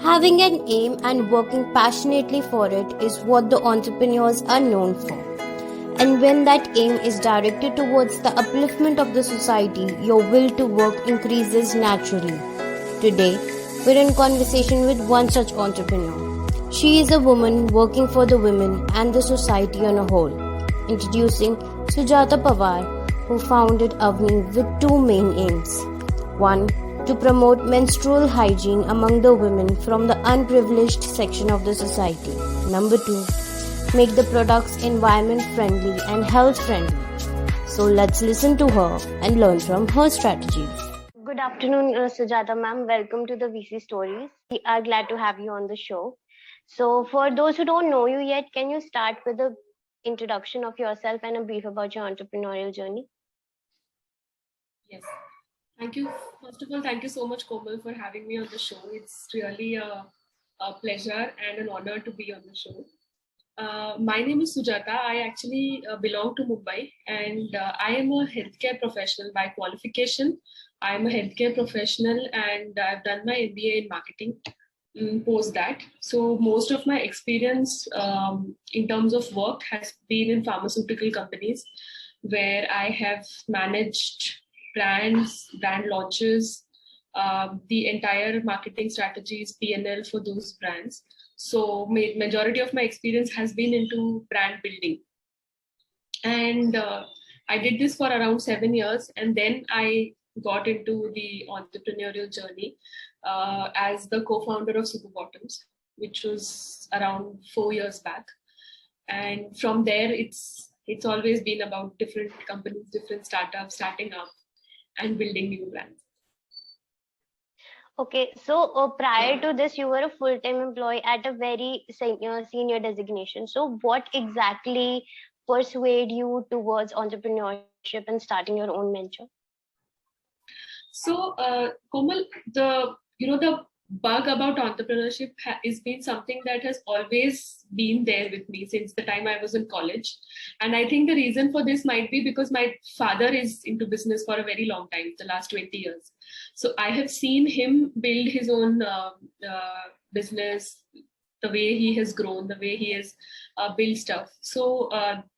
Having an aim and working passionately for it is what the entrepreneurs are known for. And when that aim is directed towards the upliftment of the society, your will to work increases naturally. Today, we're in conversation with one such entrepreneur. She is a woman working for the women and the society on a whole. Introducing Sujata Pawar, who founded Avni with two main aims. One, to promote menstrual hygiene among the women from the unprivileged section of the society. Number two, make the products environment friendly and health friendly. So let's listen to her and learn from her strategies. Good afternoon, Sujata ma'am. Welcome to the VC Stories. We are glad to have you on the show. So, for those who don't know you yet, can you start with a introduction of yourself and a brief about your entrepreneurial journey? Yes. Thank you. First of all, thank you so much, Komal, for having me on the show. It's really a pleasure and an honor to be on the show. My name is Sujata. I actually belong to Mumbai, and I am a healthcare professional by qualification. I am a healthcare professional, and I've done my MBA in marketing post that. So most of my experience in terms of work has been in pharmaceutical companies, where I have managed brands, brand launches, the entire marketing strategies, P&L for those brands. So majority of my experience has been into brand building. And I did this for around 7 years. And then I got into the entrepreneurial journey as the co-founder of Super Bottoms, which was around 4 years back. And from there, it's always been about different companies, different startups, starting up and building new brands. Okay, so prior to this, you were a full-time employee at a very senior designation. So, what exactly persuade you towards entrepreneurship and starting your own venture? So, Komal, the bug about entrepreneurship is been something that has always been there with me since the time I was in college. And I think the reason for this might be because my father is into business for a very long time, the last 20 years. So I have seen him build his own business, the way he has grown, the way he has built stuff. So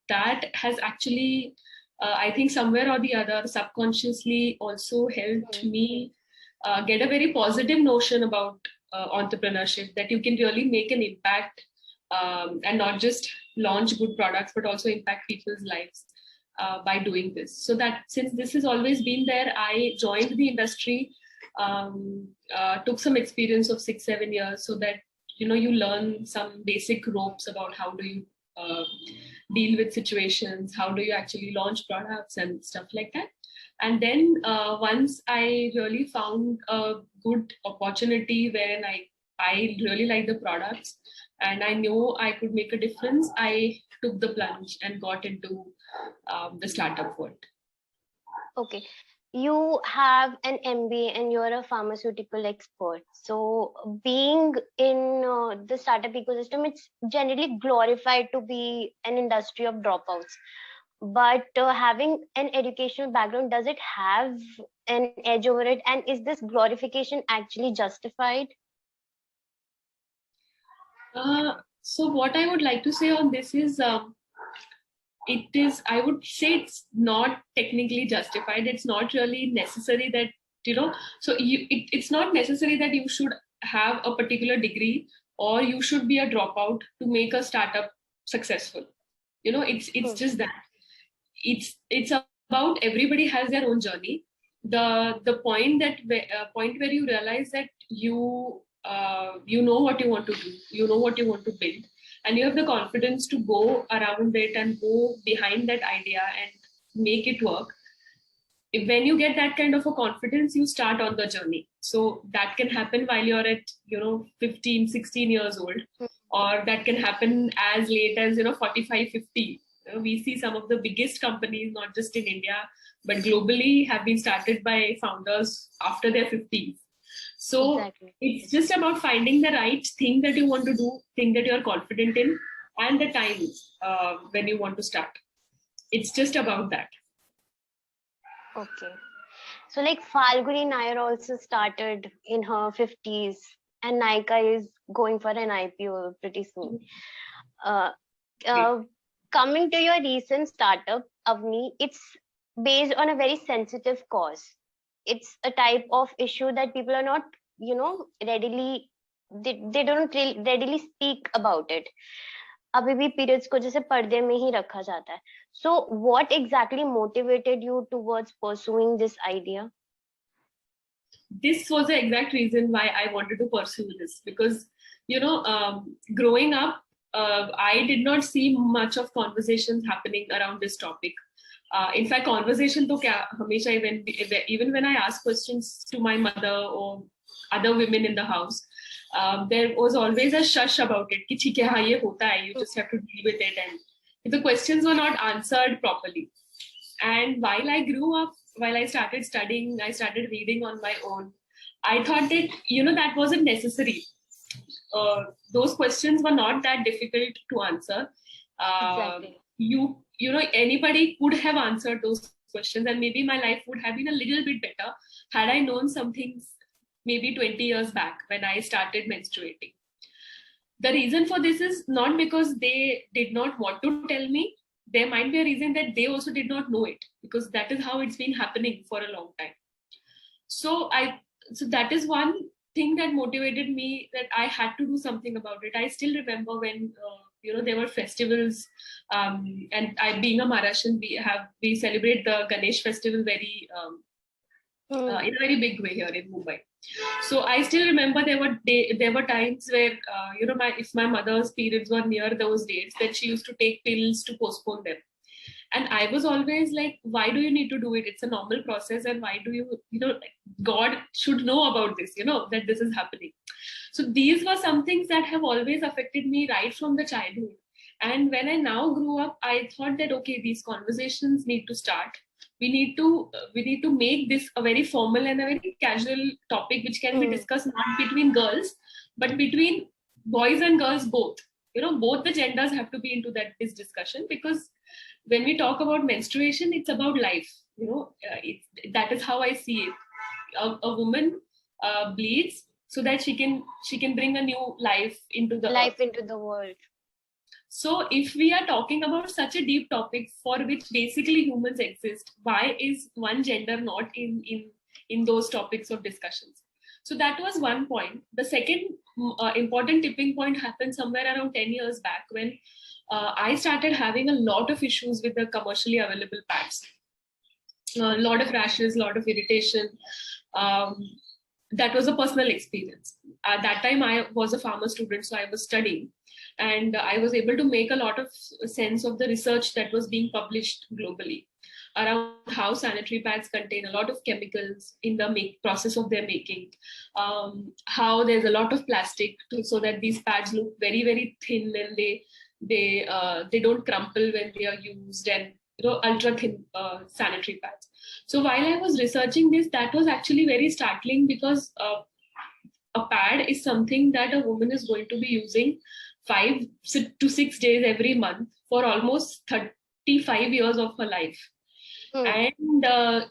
that has actually, I think somewhere or the other, subconsciously also helped me get a very positive notion about entrepreneurship, that you can really make an impact and not just launch good products, but also impact people's lives by doing this. So that since this has always been there, I joined the industry, took some experience of 6-7 years, so that you learn some basic ropes about how do you deal with situations, how do you actually launch products and stuff like that. And then once I really found a good opportunity where I really like the products and I knew I could make a difference, I took the plunge and got into the startup world. Okay. You have an MBA and you're a pharmaceutical expert. So, being in the startup ecosystem, it's generally glorified to be an industry of dropouts. But having an educational background, does it have an edge over it? And is this glorification actually justified? So what I would like to say on this is, I would say it's not technically justified. It's not really necessary that, it's not necessary that you should have a particular degree or you should be a dropout to make a startup successful. It's just that. It's about everybody has their own journey. The point where you realize that you know what you want to do, you know what you want to build, and you have the confidence to go around it and go behind that idea and make it work. When you get that kind of a confidence, you start on the journey. So that can happen while you're at 15, 16 years old, or that can happen as late as 45, 50. We see some of the biggest companies, not just in India but globally, have been started by founders after their 50s. So exactly. It's just about finding the right thing that you want to do, thing that you're confident in, and the time when you want to start. It's just about that. Okay. So like Falguni Nair also started in her 50s and Nykaa is going for an IPO pretty soon. Uh, uh, Coming to your recent startup, Avni, it's based on a very sensitive cause. It's a type of issue that people are not, readily, they don't readily speak about it. अभी भी periods को जैसे पर्दे में ही रखा जाता है. So what exactly motivated you towards pursuing this idea? This was the exact reason why I wanted to pursue this, because growing up, I did not see much of conversations happening around this topic. In fact, conversation to kya, hamesha even when I asked questions to my mother or other women in the house, there was always a shush about it. Ki, "Theek hai, haan, ye hota hai, you just have to deal with it." And the questions were not answered properly. And while I grew up, while I started studying, I started reading on my own. I thought that, that wasn't necessary. Those questions were not that difficult to answer. Exactly. Anybody could have answered those questions, and maybe my life would have been a little bit better had I known some things maybe 20 years back when I started menstruating. The reason for this is not because they did not want to tell me. There might be a reason that they also did not know it, because that is how it's been happening for a long time. So that is one thing that motivated me, that I had to do something about it. I still remember when there were festivals, and I, being a Maharashtrian, we celebrate the Ganesh festival very in a very big way here in Mumbai. So I still remember there were times where if my mother's periods were near those dates, then she used to take pills to postpone them. And I was always like, why do you need to do it? It's a normal process, and why do God should know about this, that this is happening. So these were some things that have always affected me right from the childhood. And when I now grew up, I thought that, okay, these conversations need to start. We need to make this a very formal and a very casual topic, which can be discussed not between girls, but between boys and girls both. Both the genders have to be into this discussion, because when we talk about menstruation, it's about life. That is how I see it. A woman bleeds so that she can bring a new life into the life earth. into the world. So if we are talking about such a deep topic for which basically humans exist, why is one gender not in those topics of discussions? So that was one point. The second important tipping point happened somewhere around 10 years back, when I started having a lot of issues with the commercially available pads. A lot of rashes, a lot of irritation. That was a personal experience. At that time, I was a pharma student, so I was studying. And I was able to make a lot of sense of the research that was being published globally around how sanitary pads contain a lot of chemicals in the process of their making, how there's a lot of plastic so that these pads look very, very thin, and they don't crumple when they are used, and ultra thin sanitary pads. So while I was researching this, that was actually very startling, because a pad is something that a woman is going to be using 5 to 6 days every month for almost 35 years of her life. And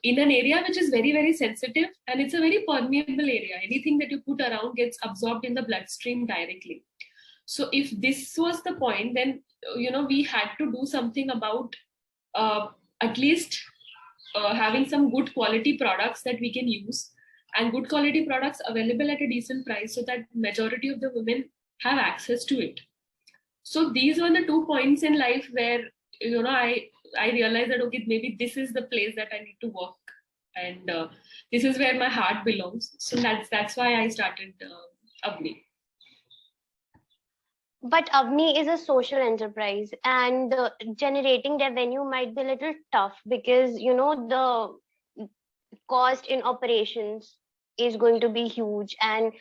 in an area which is very, very sensitive, and it's a very permeable area. Anything that you put around gets absorbed in the bloodstream directly. So if this was the point, then we had to do something about at least having some good quality products that we can use, and good quality products available at a decent price, so that majority of the women have access to it. So these were the 2 points in life where I realized that, okay, maybe this is the place that I need to work, and this is where my heart belongs. So that's why I started Avni. But Avni is a social enterprise, and generating revenue might be a little tough, because the cost in operations is going to be huge, and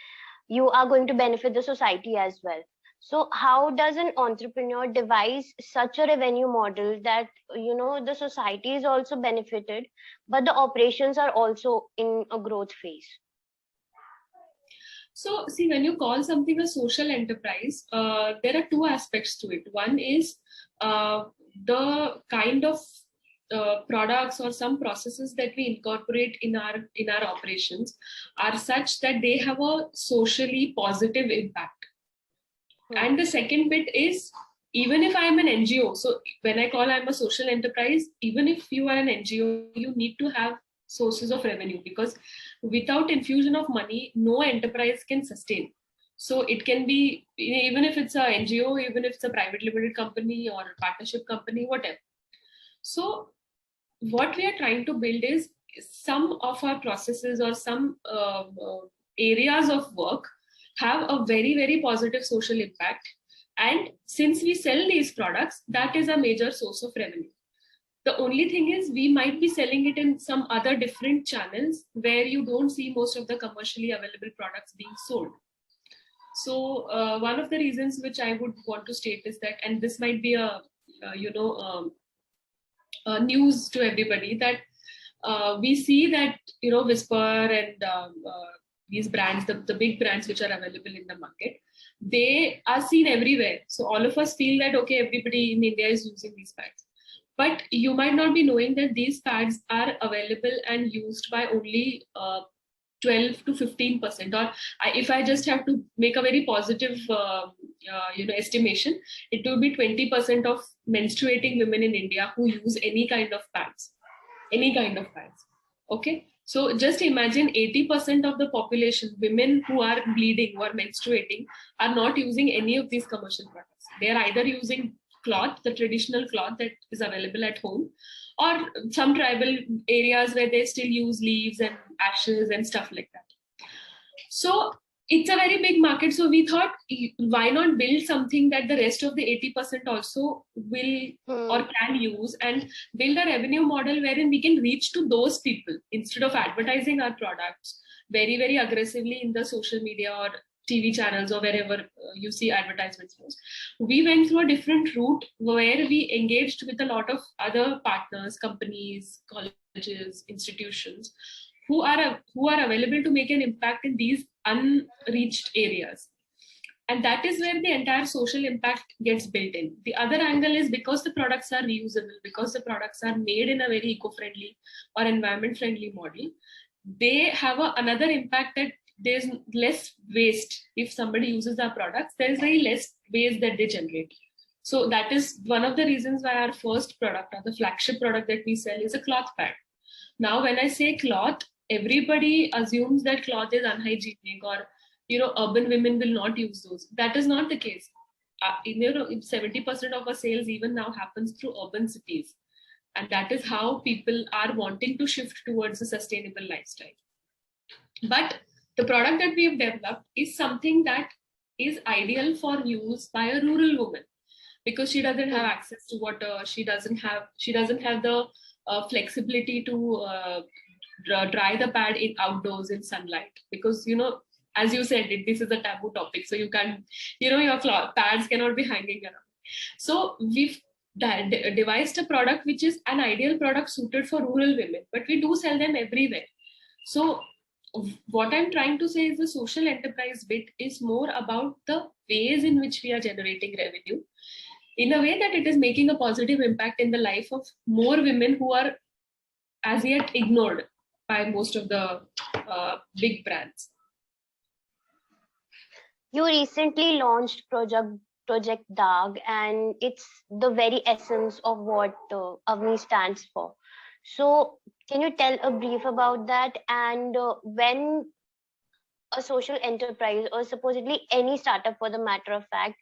you are going to benefit the society as well. So how does an entrepreneur devise such a revenue model that the society is also benefited, but the operations are also in a growth phase? So see, when you call something a social enterprise, there are 2 aspects to it. One is the kind of products or some processes that we incorporate in our operations are such that they have a socially positive impact. And the second bit is, even if I'm an NGO, so when I call I'm a social enterprise, even if you are an NGO, you need to have sources of revenue, because without infusion of money, no enterprise can sustain. So it can be, even if it's a NGO, even if it's a private limited company or a partnership company, whatever. So what we are trying to build is some of our processes or some areas of work have a very, very positive social impact. And since we sell these products, that is a major source of revenue. The only thing is, we might be selling it in some other different channels where you don't see most of the commercially available products being sold. So one of the reasons which I would want to state is that, and this might be a news to everybody, that we see that Whisper and these brands, the big brands which are available in the market, they are seen everywhere. So all of us feel that, okay, everybody in India is using these pads. But you might not be knowing that these pads are available and used by only 12 to 15%. Or if I just have to make a very positive estimation, it will be 20% of menstruating women in India who use any kind of pads. Okay. So just imagine 80% of the population, women who are bleeding, who are menstruating, are not using any of these commercial products. They are either using cloth, the traditional cloth that is available at home, or some tribal areas where they still use leaves and ashes and stuff like that. So it's a very big market. So we thought, why not build something that the rest of the 80% also will or can use, and build a revenue model wherein we can reach to those people instead of advertising our products very, very aggressively in the social media or TV channels or wherever you see advertisements. We went through a different route where we engaged with a lot of other partners, companies, colleges, institutions who are available to make an impact in these unreached areas. And that is where the entire social impact gets built in. The other angle is, because the products are reusable, because the products are made in a very eco-friendly or environment-friendly model, they have another impact, that there's less waste. If somebody uses our products, there's very less waste that they generate. So that is one of the reasons why our first product, or the flagship product that we sell, is a cloth pad. Now, when I say cloth, everybody assumes that cloth is unhygienic, or urban women will not use those. That is not the case. 70% of our sales even now happens through urban cities, and that is how people are wanting to shift towards a sustainable lifestyle. But the product that we have developed is something that is ideal for use by a rural woman, because she doesn't have access to water. She doesn't have the flexibility to dry the pad outdoors in sunlight, because as you said, this is a taboo topic, so you can't, your pads cannot be hanging around. So we've devised a product which is an ideal product suited for rural women, but we do sell them everywhere. So what I'm trying to say is, the social enterprise bit is more about the ways in which we are generating revenue, in a way that it is making a positive impact in the life of more women who are as yet ignored by most of the big brands. You recently launched Project Daag, and it's the very essence of what Avni stands for. So can you tell a brief about that? And when a social enterprise, or supposedly any startup for the matter of fact,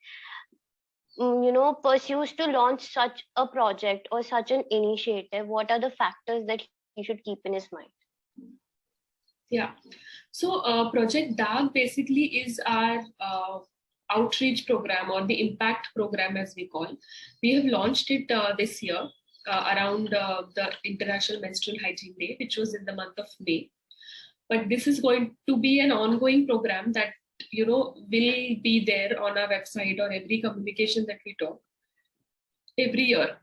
pursues to launch such a project or such an initiative, what are the factors that he should keep in his mind? Yeah. So Project Daag basically is our outreach program, or the impact program as we call. We have launched it this year around the International Menstrual Hygiene Day, which was in the month of May. But this is going to be an ongoing program that will be there on our website or every communication that we talk every year.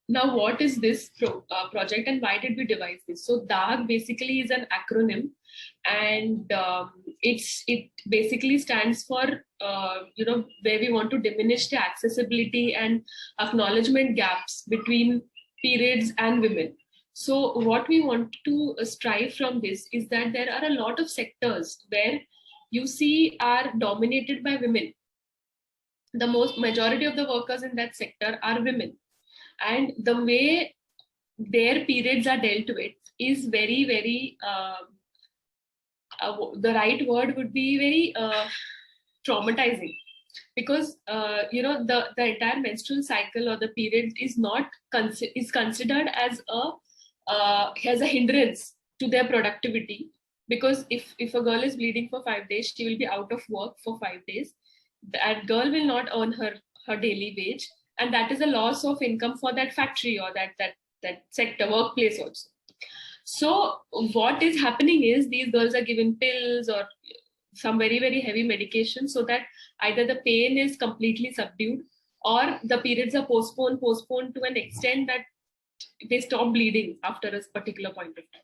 Now, what is this project, and why did we devise this? So Daag basically is an acronym, and it basically stands for where we want to diminish the accessibility and acknowledgement gaps between periods and women. So what we want to strive from this is that there are a lot of sectors where you see are dominated by women. The most majority of the workers in that sector are women, and the way their periods are dealt with is very, very the right word would be very traumatizing, because the entire menstrual cycle or the period is not is considered as a hindrance to their productivity, because if a girl is bleeding for 5 days, she will be out of work for 5 days. That girl will not earn her daily wage, and that is a loss of income for that factory or that sector workplace also. So what is happening is these girls are given pills or some very, very heavy medication, so that either the pain is completely subdued or the periods are postponed to an extent that they stop bleeding after a particular point of time,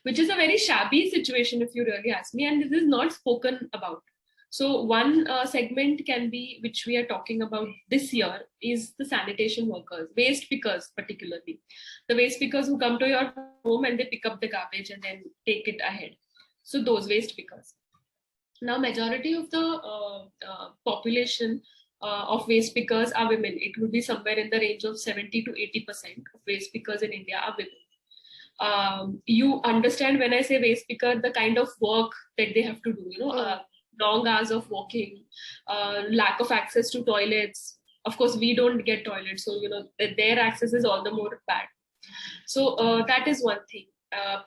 which is a very shabby situation if you really ask me, and this is not spoken about. So one segment can be, which we are talking about this year, is the sanitation workers, waste pickers particularly. The waste pickers who come to your home and they pick up the garbage and then take it ahead. So those waste pickers. Now, majority of the population of waste pickers are women. It would be somewhere in the range of 70 to 80% of waste pickers in India are women. You understand when I say waste picker, the kind of work that they have to do, long hours of walking, lack of access to toilets. Of course, we don't get toilets, so their access is all the more bad. So that is one thing.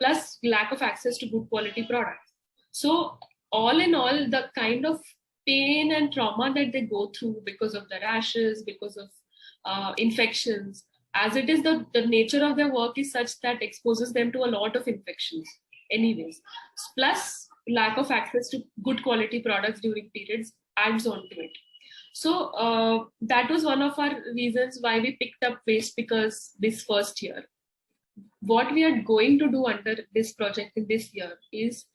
Plus lack of access to good quality products. So all in all, the kind of pain and trauma that they go through because of the rashes, because of infections, as it is the nature of their work is such that exposes them to a lot of infections anyways. Plus lack of access to good quality products during periods adds on to it. So that was one of our reasons why we picked up waste pickers this first year. What we are going to do under this project in this year is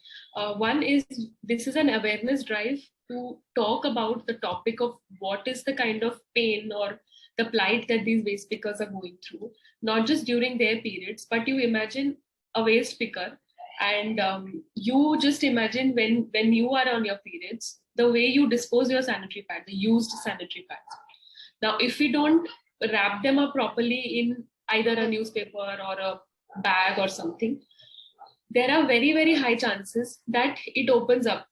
one is this is an awareness drive to talk about the topic of what is the kind of pain or the plight that these waste pickers are going through, not just during their periods, but you imagine a waste picker and you just imagine when you are on your periods, the way you dispose your sanitary pad, the used sanitary pads. Now, if we don't wrap them up properly in either a newspaper or a bag or something, there are very, very high chances that it opens up.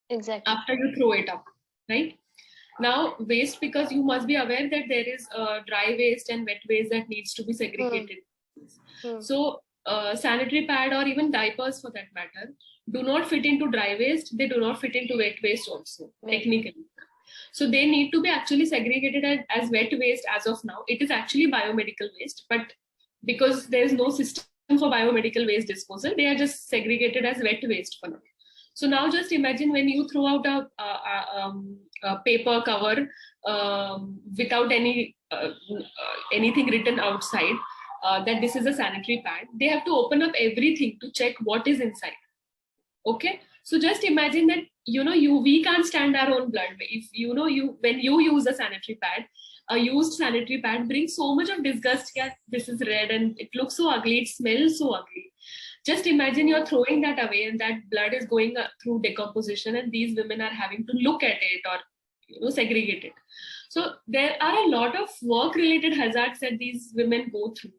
Exactly. After you throw it up, right? Now, waste, because you must be aware that there is dry waste and wet waste that needs to be segregated. So sanitary pad or even diapers for that matter do not fit into dry waste. They do not fit into wet waste also, technically. So they need to be actually segregated as wet waste as of now. It is actually biomedical waste, but because there is no system for biomedical waste disposal, they are just segregated as wet waste for now. So now just imagine when you throw out a paper cover without anything written outside that this is a sanitary pad, they have to open up everything to check what is inside. Okay, so just imagine that we can't stand our own blood. If when you use a sanitary pad, a used sanitary pad brings so much of disgust. Yeah, this is red and it looks so ugly, it smells so ugly. Just imagine you're throwing that away and that blood is going through decomposition and these women are having to look at it or segregate it. So there are a lot of work related hazards that these women go through.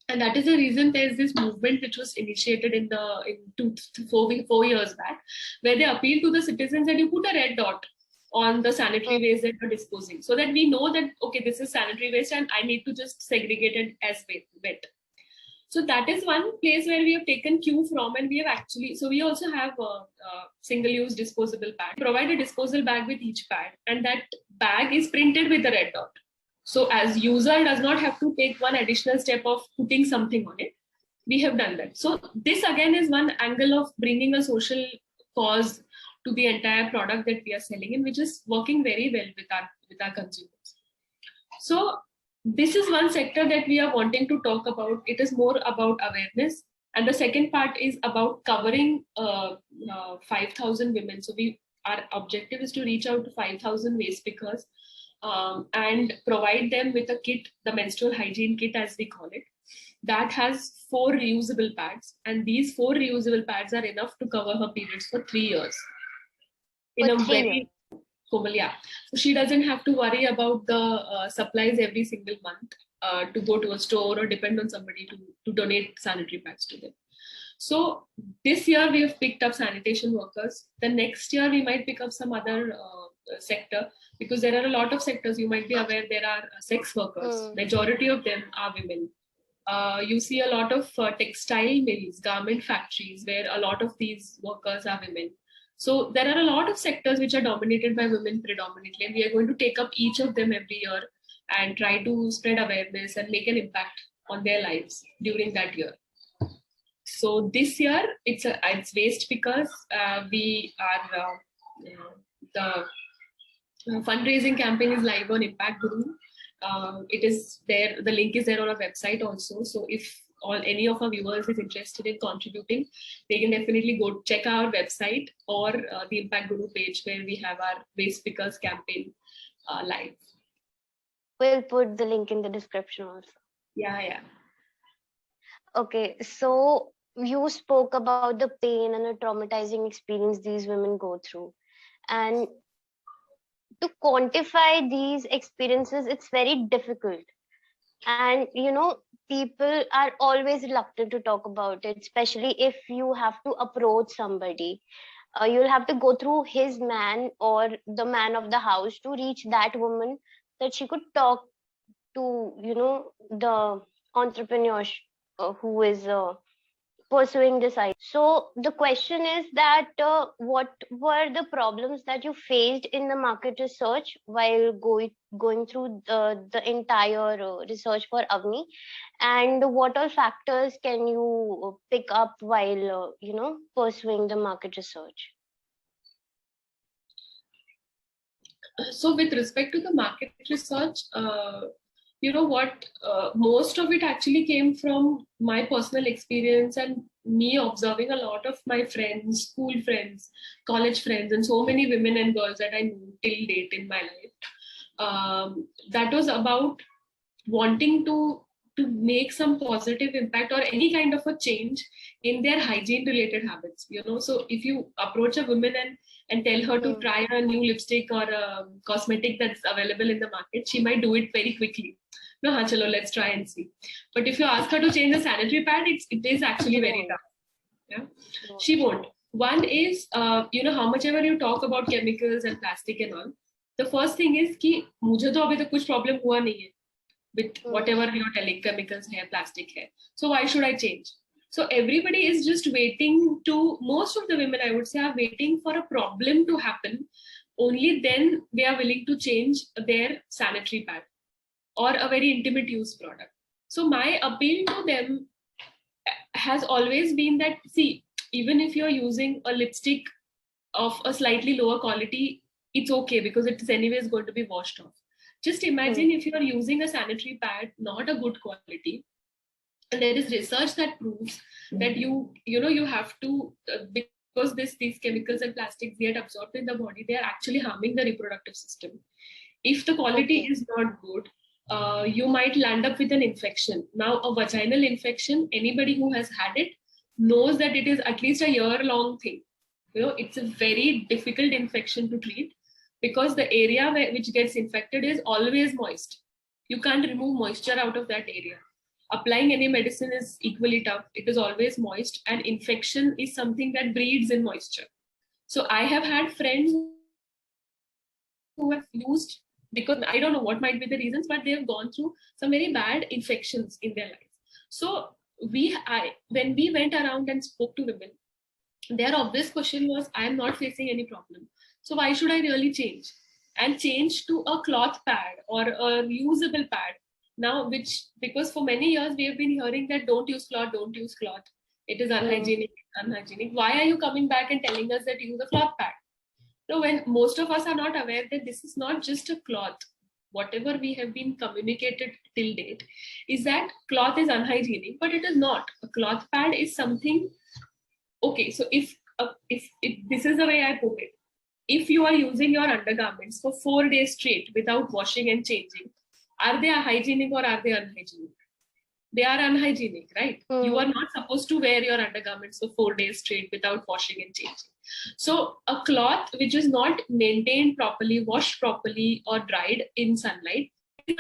And that is the reason there's this movement which was initiated in 4 years back, where they appeal to the citizens that you put a red dot on the sanitary waste that you're disposing, so that we know that, okay, this is sanitary waste and I need to just segregate it as wet. So that is one place where we have taken cue from, and we have actually, so we also have a single-use disposable pad. Provide a disposal bag with each pad, and that bag is printed with a red dot. So as user does not have to take one additional step of putting something on it. We have done that. So this again is one angle of bringing a social cause to the entire product that we are selling, and which is working very well with our consumers. So this is one sector that we are wanting to talk about. It is more about awareness. And the second part is about covering 5,000 women. So our objective is to reach out to 5,000 waste pickers and provide them with a kit, the menstrual hygiene kit as we call it, that has 4 reusable pads, and these 4 reusable pads are enough to cover her periods for 3 years in For a 3 years. very formal, yeah. So she doesn't have to worry about the supplies every single month to go to a store or depend on somebody to donate sanitary pads to them. So this year we have picked up sanitation workers. The next year we might pick up some other sector, because there are a lot of sectors. You might be aware there are sex workers. Majority of them are women. You see a lot of textile mills, garment factories, where a lot of these workers are women. So there are a lot of sectors which are dominated by women predominantly, and we are going to take up each of them every year and try to spread awareness and make an impact on their lives during that year. So this year it's waste because we are the fundraising campaign is live on Impact Guru. It is there. The link is there on our website also. So if any of our viewers is interested in contributing, they can definitely go check our website or the Impact Guru page, where we have our Waste Pickers campaign live. We'll put the link in the description also. Yeah. Okay, so you spoke about the pain and the traumatizing experience these women go through. And to quantify these experiences, it's very difficult. And, people are always reluctant to talk about it, especially if you have to approach somebody. You'll have to go through his man or the man of the house to reach that woman, that she could talk to, the entrepreneur who is pursuing this idea. So the question is that what were the problems that you faced in the market research while going through the entire research for Avni, and what all factors can you pick up while pursuing the market research? So with respect to the market research, most of it actually came from my personal experience and me observing a lot of my friends, school friends, college friends, and so many women and girls that I knew till date in my life. That was about wanting to make some positive impact or any kind of a change in their hygiene related habits. So if you approach a woman and tell her to try a new lipstick or a cosmetic that's available in the market, she might do it very quickly. No, chalo, let's try and see. But if you ask her to change a sanitary pad, it is actually very tough. Yeah, she won't. One is, how much ever you talk about chemicals and plastic and all, the first thing is कि मुझे तो अभी तक कुछ problem हुआ नहीं है with whatever you're telling, chemicals hai, plastic hai. So why should I change? So everybody is just waiting most of the women, I would say, are waiting for a problem to happen. Only then they are willing to change their sanitary pad or a very intimate use product. So my appeal to them has always been that, see, even if you're using a lipstick of a slightly lower quality, it's okay, because it is anyways going to be washed off. Just imagine if you're using a sanitary pad, not a good quality, and there is research that proves that you have to, because these chemicals and plastics get absorbed in the body, they are actually harming the reproductive system. If the quality is not good, you might land up with an infection. Now, a vaginal infection, anybody who has had it knows that it is at least a year-long thing. It's a very difficult infection to treat, because the area which gets infected is always moist. You can't remove moisture out of that area. Applying any medicine is equally tough. It is always moist, and infection is something that breeds in moisture. So I have had friends who have used, because I don't know what might be the reasons, but they have gone through some very bad infections in their life. So when we went around and spoke to women, their obvious question was, I am not facing any problem. So why should I really change? And change to a cloth pad or a reusable pad. Now, because for many years we have been hearing that don't use cloth. It is unhygienic. Why are you coming back and telling us that use a cloth pad? So when most of us are not aware that this is not just a cloth. Whatever we have been communicated till date is that cloth is unhygienic, but it is not. A cloth pad is something. Okay, so if this is the way I put it. if you are using your undergarments for 4 days straight without washing and changing, are they hygienic or are they unhygienic? They are unhygienic, right? You are not supposed to wear your undergarments for 4 days straight without washing and changing. So a cloth which is not maintained properly, washed properly, or dried in sunlight is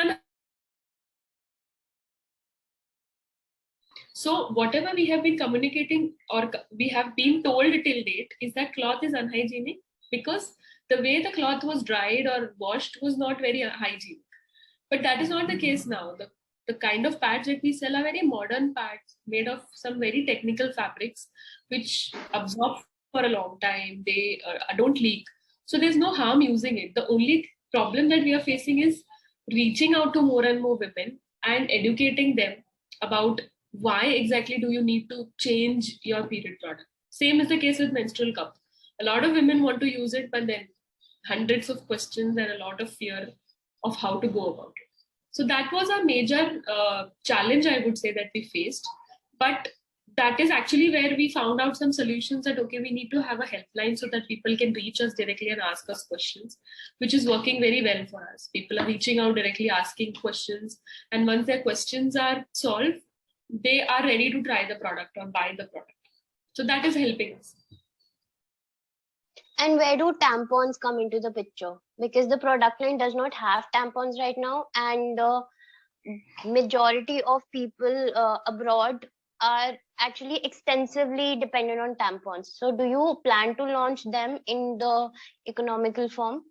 so whatever we have been communicating or we have been told till date is that cloth is unhygienic because the way the cloth was dried or washed was not very hygienic. But that is not the case now. The kind of pads that we sell are very modern pads made of some very technical fabrics which absorb for a long time. They don't leak. So there's no harm using it. The only problem that we are facing is reaching out to more and more women and educating them about why exactly do you need to change your period product. Same is the case with menstrual cup. A lot of women want to use it, but then hundreds of questions and a lot of fear of how to go about it. So that was a major challenge, I would say, that we faced. But that is actually where we found out some solutions that, okay, we need to have a helpline so that people can reach us directly and ask us questions, which is working very well for us. People are reaching out directly, asking questions. And once their questions are solved, they are ready to try the product or buy the product. So that is helping us. And where do tampons come into the picture? Because the product line does not have tampons right now, and majority of people abroad are actually extensively dependent on tampons. So do you plan to launch them in the economical form?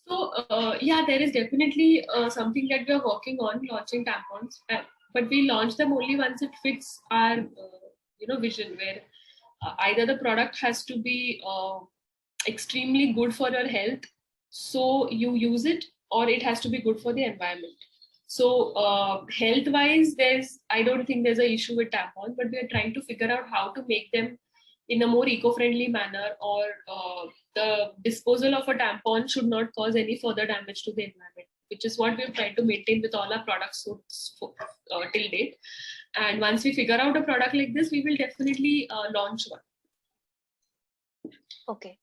So yeah, there is definitely something that we are working on, launching tampons, but we launch them only once it fits our vision, where either the product has to be extremely good for your health, so you use it, or it has to be good for the environment. So health wise, I don't think there's an issue with tampons, but we are trying to figure out how to make them in a more eco-friendly manner, or the disposal of a tampon should not cause any further damage to the environment, which is what we've tried to maintain with all our products till date. And once we figure out a product like this, we will definitely launch one. Okay.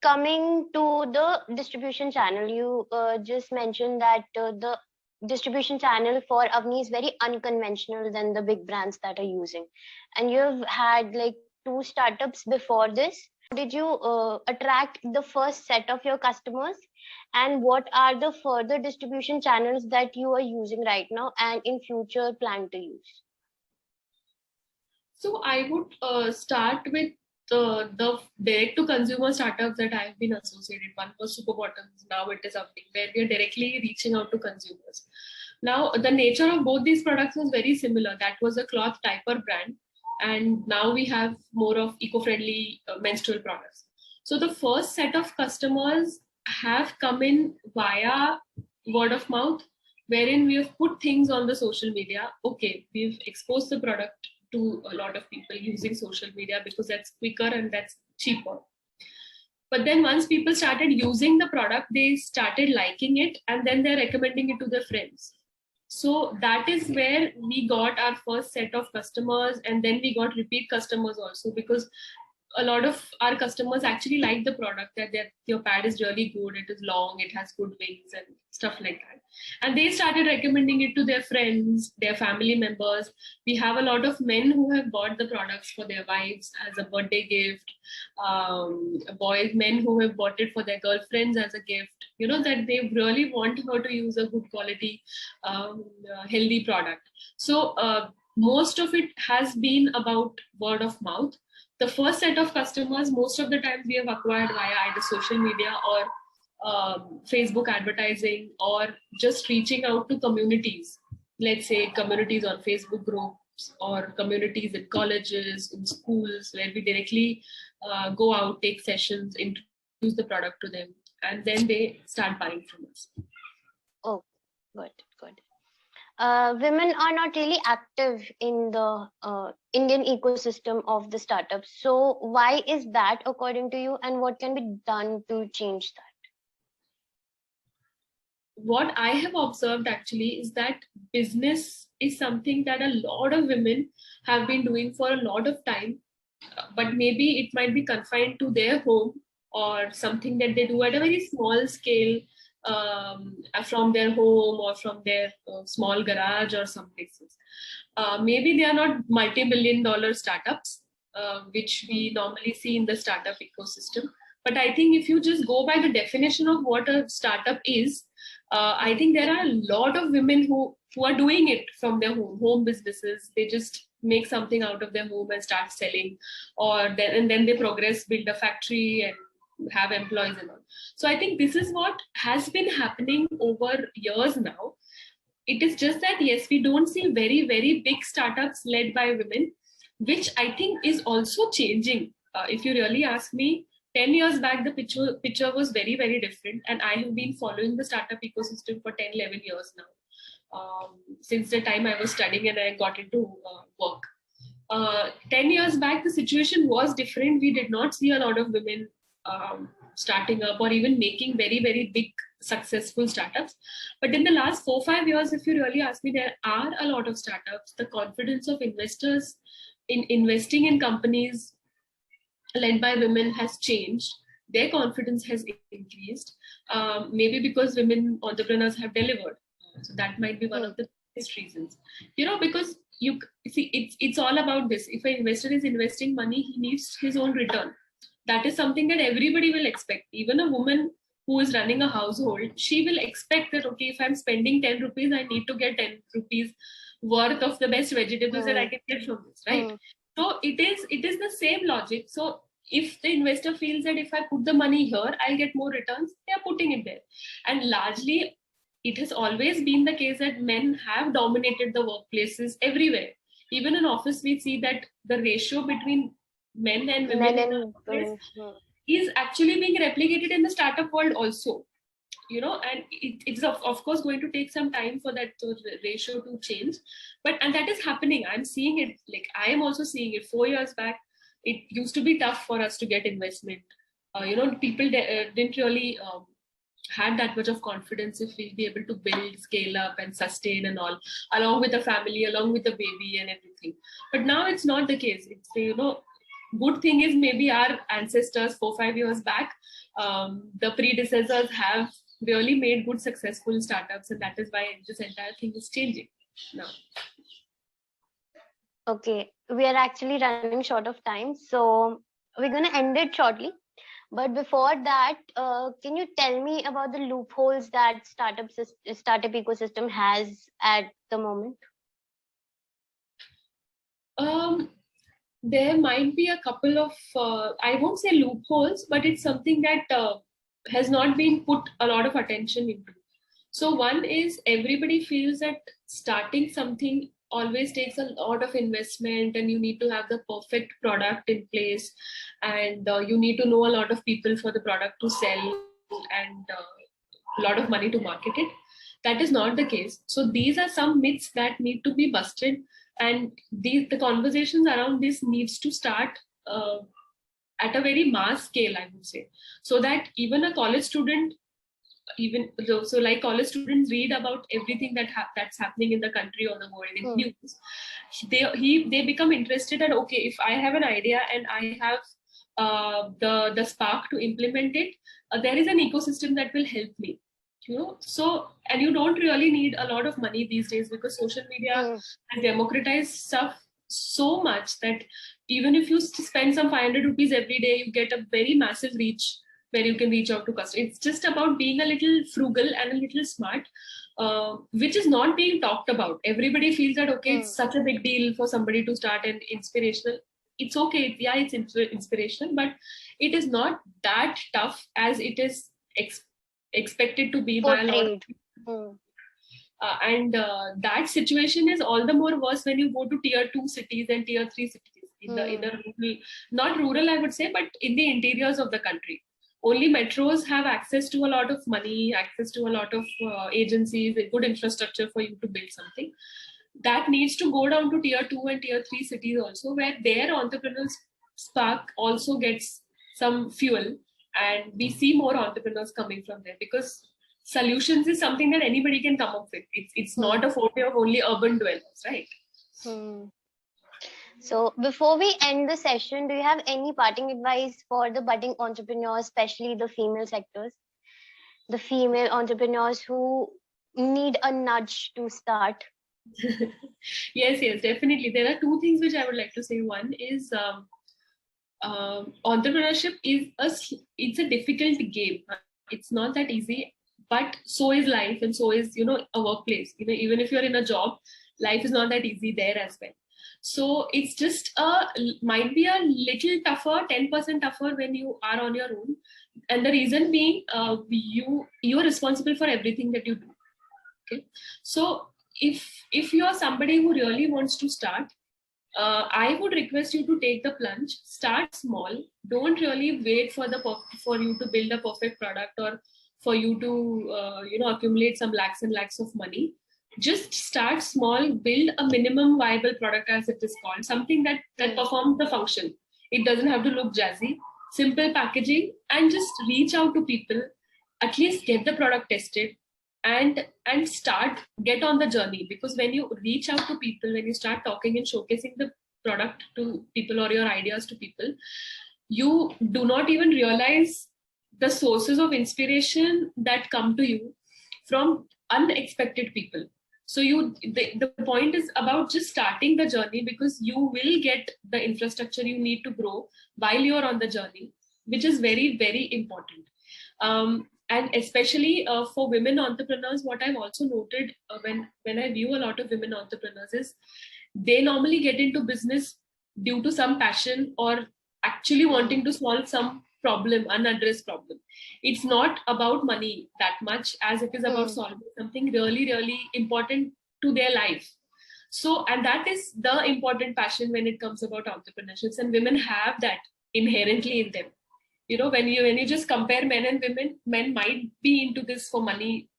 Coming to the distribution channel, you just mentioned that the distribution channel for Avni is very unconventional than the big brands that are using. And you've had like 2 startups before this. Did you attract the first set of your customers? And what are the further distribution channels that you are using right now and in future plan to use? So I would start with the direct to consumer startups that I've been associated. One was Super Bottoms, now it is Avni, where we are directly reaching out to consumers. Now the nature of both these products was very similar. That was a cloth diaper brand, and now we have more of eco-friendly menstrual products. So the first set of customers have come in via word of mouth, wherein we have put things on the social media. Okay, we've exposed the product to a lot of people using social media because that's quicker and that's cheaper. But then once people started using the product, they started liking it, and then they're recommending it to their friends. So that is where we got our first set of customers, and then we got repeat customers also, because a lot of our customers actually like the product, that your pad is really good, it is long, it has good wings and stuff like that. And they started recommending it to their friends, their family members. We have a lot of men who have bought the products for their wives as a birthday gift, men who have bought it for their girlfriends as a gift, that they really want her to use a good quality, healthy product. So most of it has been about word of mouth. The first set of customers, most of the times we have acquired via either social media or Facebook advertising, or just reaching out to communities. Let's say communities on Facebook groups, or communities in colleges, in schools, where we directly go out, take sessions, introduce the product to them, and then they start buying from us. Oh, good. Women are not really active in the Indian ecosystem of the startups. So why is that according to you, and what can be done to change that? What I have observed actually is that business is something that a lot of women have been doing for a lot of time, but maybe it might be confined to their home or something that they do at a very small scale, from their home or from their small garage or some places. Maybe they are not multi-million-dollar startups, which we normally see in the startup ecosystem. But I think if you just go by the definition of what a startup is, I think there are a lot of women who are doing it from their home businesses. They just make something out of their home and start selling, and then they progress, build a factory and have employees and all. So I think this is what has been happening over years now. It is just that, yes, we don't see very, very big startups led by women, which I think is also changing. If you really ask me, 10 years back, the picture was very, very different. And I have been following the startup ecosystem for 10, 11 years now, since the time I was studying and I got into work. 10 years back, the situation was different. We did not see a lot of women starting up or even making very, very big successful startups. But in the last 4-5 years, if you really ask me, there are a lot of startups. The confidence of investors in investing in companies led by women has changed. Their confidence has increased, maybe because women entrepreneurs have delivered. So that might be one of the biggest reasons. Because you see, it's all about this. If an investor is investing money, he needs his own return. That is something that everybody will expect. Even a woman who is running a household, she will expect that, okay, if I'm spending 10 rupees, I need to get 10 rupees worth of the best vegetables that I can get from this, right? So it is the same logic. So if the investor feels that if I put the money here, I'll get more returns, they are putting it there. And largely, it has always been the case that men have dominated the workplaces everywhere. Even in office, we see that the ratio between men and women is actually being replicated in the startup world also. And it's of course going to take some time for that ratio to change, and that is happening. I'm seeing it. Like, I am also seeing it. 4 years back, it used to be tough for us to get investment. People didn't really had that much of confidence if we'll be able to build, scale up and sustain and all, along with the family, along with the baby and everything. But now it's not the case. It's, good thing is maybe our ancestors 4-5 years back, the predecessors have really made good successful startups, and that is why this entire thing is changing now. Okay, we are actually running short of time, so we're going to end it shortly. But before that, can you tell me about the loopholes that startup ecosystem has at the moment? There might be a couple of, I won't say loopholes, but it's something that has not been put a lot of attention into. So one is, everybody feels that starting something always takes a lot of investment, and you need to have the perfect product in place, and you need to know a lot of people for the product to sell, and a lot of money to market it. That is not the case. So these are some myths that need to be busted, and the conversations around this needs to start at a very mass scale, I would say, so that even a college student, like college students read about everything that's happening in the country or the world in news, they become interested, and okay, if I have an idea and I have the spark to implement it, there is an ecosystem that will help me. So, and you don't really need a lot of money these days, because social media has democratized stuff so much that even if you spend some 500 rupees every day, you get a very massive reach where you can reach out to customers. It's just about being a little frugal and a little smart, which is not being talked about. Everybody feels that, okay, it's such a big deal for somebody to start and inspirational. It's okay. Yeah, it's inspirational, but it is not that tough as it is expected to be by a lot of people. And that situation is all the more worse when you go to tier 2 cities and tier 3 cities in the rural, not rural, I would say, but in the interiors of the country. Only metros have access to a lot of money, access to a lot of agencies, a good infrastructure for you to build something. That needs to go down to tier 2 and tier 3 cities also, where their entrepreneurial spark also gets some fuel, and we see more entrepreneurs coming from there, because solutions is something that anybody can come up with. It's not a forte of only urban dwellers, right? So before we end the session, do you have any parting advice for the budding entrepreneurs, especially the female sectors, the female entrepreneurs who need a nudge to start? Yes, definitely. There are two things which I would like to say. One is entrepreneurship it's a difficult game. It's not that easy, but so is life, and so is a workplace. Even if you're in a job, life is not that easy there as well. So it's just might be a little tougher, 10% tougher when you are on your own, and the reason being, you're responsible for everything that you do. Okay, so if you are somebody who really wants to start, I would request you to take the plunge. Start small. Don't really wait for for you to build a perfect product, or for you to accumulate some lakhs and lakhs of money. Just start small. Build a minimum viable product, as it is called, something that performs the function. It doesn't have to look jazzy. Simple packaging, and just reach out to people. At least get the product tested, and get on the journey. Because when you reach out to people, when you start talking and showcasing the product to people or your ideas to people, you do not even realize the sources of inspiration that come to you from unexpected people. So the point is about just starting the journey, because you will get the infrastructure you need to grow while you're on the journey, which is very, very important. And especially for women entrepreneurs, what I've also noted when I view a lot of women entrepreneurs is they normally get into business due to some passion, or actually wanting to solve some problem, unaddressed problem. It's not about money that much as it is about solving something really, really important to their life. So, and that is the important passion when it comes about entrepreneurships, and women have that inherently in them. When you just compare men and women, men might be into this for money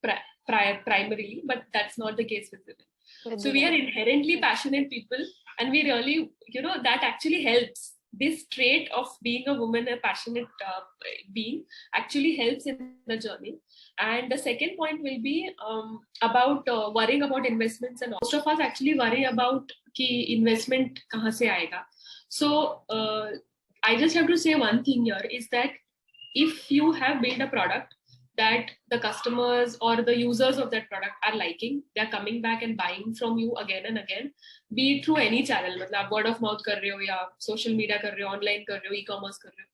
primarily, but that's not the case with women. So we are inherently passionate people, and we really, that actually helps. This trait of being a woman, a passionate being, actually helps in the journey. And the second point will be about worrying about investments. And most of us actually worry about ki investment kahan se aayega. So I just have to say one thing here is that if you have built a product that the customers or the users of that product are liking, they're coming back and buying from you again and again, be it through any channel, मतलब word of mouth कर रहे हो या social media कर रहे हो, online कर रहे हो, e-commerce कर रहे हो,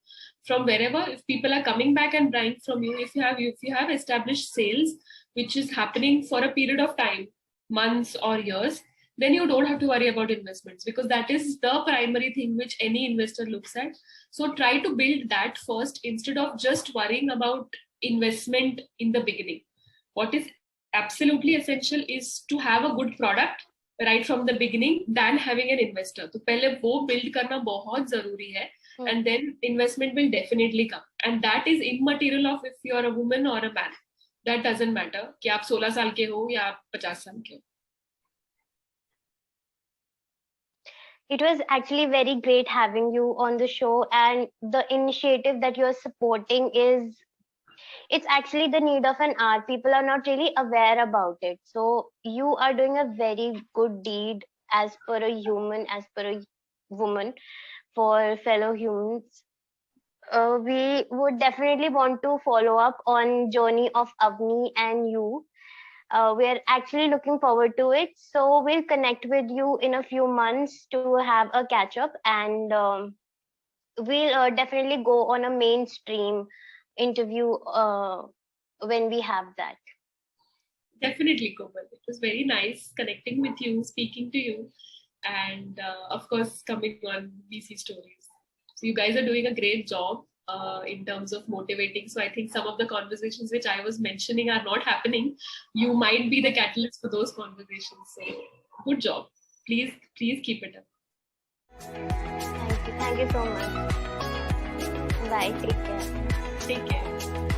from wherever, if people are coming back and buying from you, if you have established sales which is happening for a period of time, months or years, then you don't have to worry about investments, because that is the primary thing which any investor looks at. So try to build that first instead of just worrying about investment in the beginning. What is absolutely essential is to have a good product right from the beginning than having an investor. तो पहले वो build करना बहुत जरूरी है, and then investment will definitely come. And that is immaterial of if you are a woman or a man. That doesn't matter कि आप 16 साल के हो या आप 50 साल के हो. It was actually very great having you on the show, and the initiative that you're supporting it's actually the need of an hour. People are not really aware about it. So you are doing a very good deed as per a human, as per a woman, for fellow humans. We would definitely want to follow up on journey of Avni and you. We're actually looking forward to it. So we'll connect with you in a few months to have a catch up, and we'll definitely go on a mainstream interview when we have that. Definitely, Komal. It was very nice connecting with you, speaking to you, and of course, coming on VC Stories. So you guys are doing a great job in terms of motivating. So I think some of the conversations which I was mentioning are not happening. You might be the catalyst for those conversations. So good job. Please keep it up. Thank you so much. Bye. Take care. Take care.